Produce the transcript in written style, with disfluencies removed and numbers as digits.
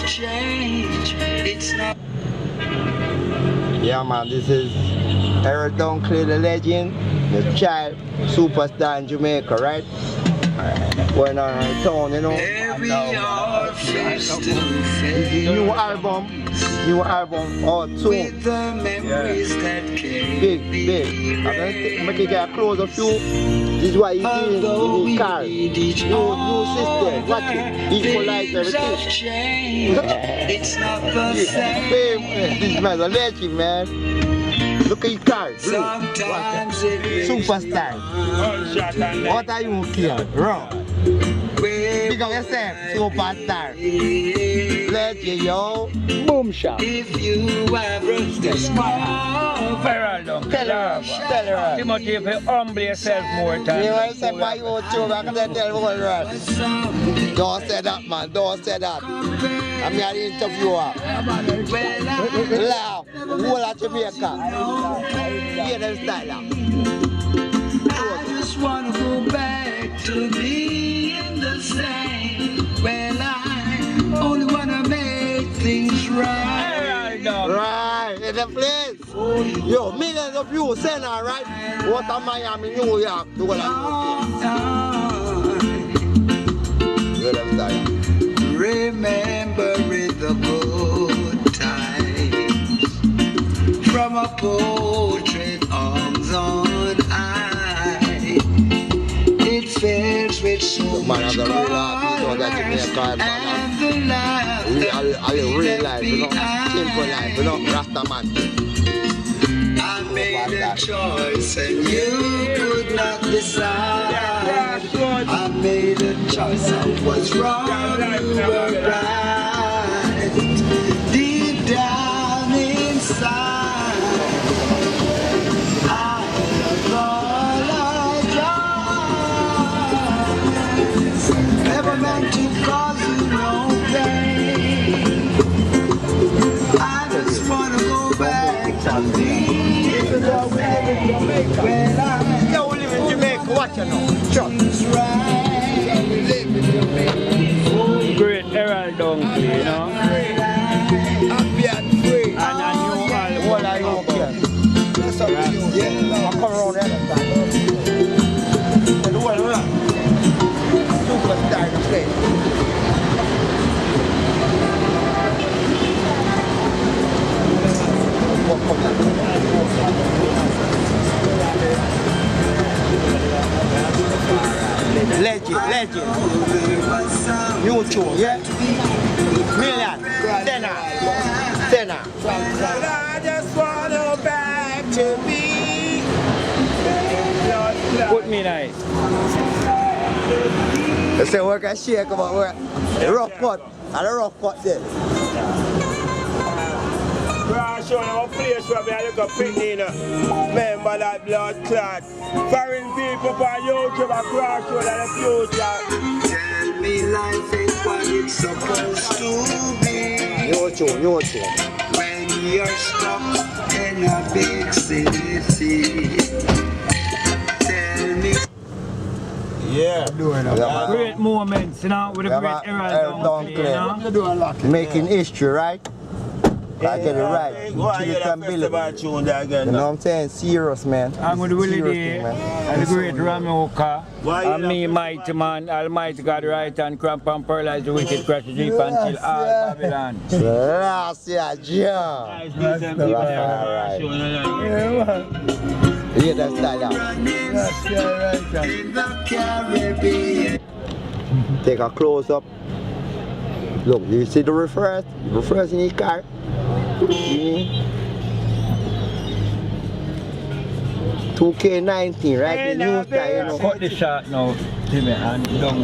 change. It's not. Yeah, man, this is Errol Dunkley, the legend, the child superstar in Jamaica, right? Going on in town, you know. Every hour face to This is new album, oh, soon. with the memories that came. Big. I'm gonna make it get close of you. This is what he did in his car. New system, watch it. Equalize everything. It's not the same. This man's a legend, man. Look at his car, blue. Sometimes it Superstar. What are you here? Raw. Big up yourself, superstar. Legend, yo. Boom shot. If you have this Errol Dunkley. Tell her. Timothy, if you humble yourself more time. You want to say my YouTube, I can tell you what right. Don't say that, man. Don't say that. I'm here to interview her. Laugh. Whole of Jamaica. Hear them style. I just want to go back to being the same. Well, I only want to make things right. Right, in the place. Yo, millions of you send her, right? What am Miami, New York? Do what I do. Hear them style. Remembering the good times from a portrait arms on high. It fills with so Man, much as a real artist, you know that Jamaica, man. I real life, you know. Simple life, you know. Rasta man. I made a choice and you could not decide. I made a choice of what's wrong, you were right. Deep down inside, I apologize. Never meant to cause you no pain. I just wanna go back to being the when Yo, we live in Jamaica, watch you know. Sure. Great Errol Dunkley, you know. Happy and free. And a new album. What are you okay? That's up to you. Yeah, I'll come around there next time. And what are you? Superstar in the place. Legend. New tune, yeah? Million. Tenor. I just want to go back to be. Put me nice. They say work and shake about work. The rough cut. And the rough cut there. Crash on our place where we look up picking. Remember that blood clot. Foreign people for YouTube are crash on in the future. Tell me life is what it's supposed to be. New tune. When you're stuck in a big city. Tell me. Yeah. Great moments, you know, with a great Errol Dunkley, you know. Making history, right? I get it right. Why you get a festival tune there again? You know what I'm saying? Serious, man. I'm with Willie Serious D thing, man. and the great Ramioka. Why you And me, not- mighty man, Almighty God, right and cramp and paralyze the wicked, crash the jeep until all Babylon. Last year, John. Hear that style out. in the Caribbean. Take a close up. Look, you see the reverse? Reverse in his car. See? 2K19, right? The new style, you know. Cut the shot now, Timmy, and down.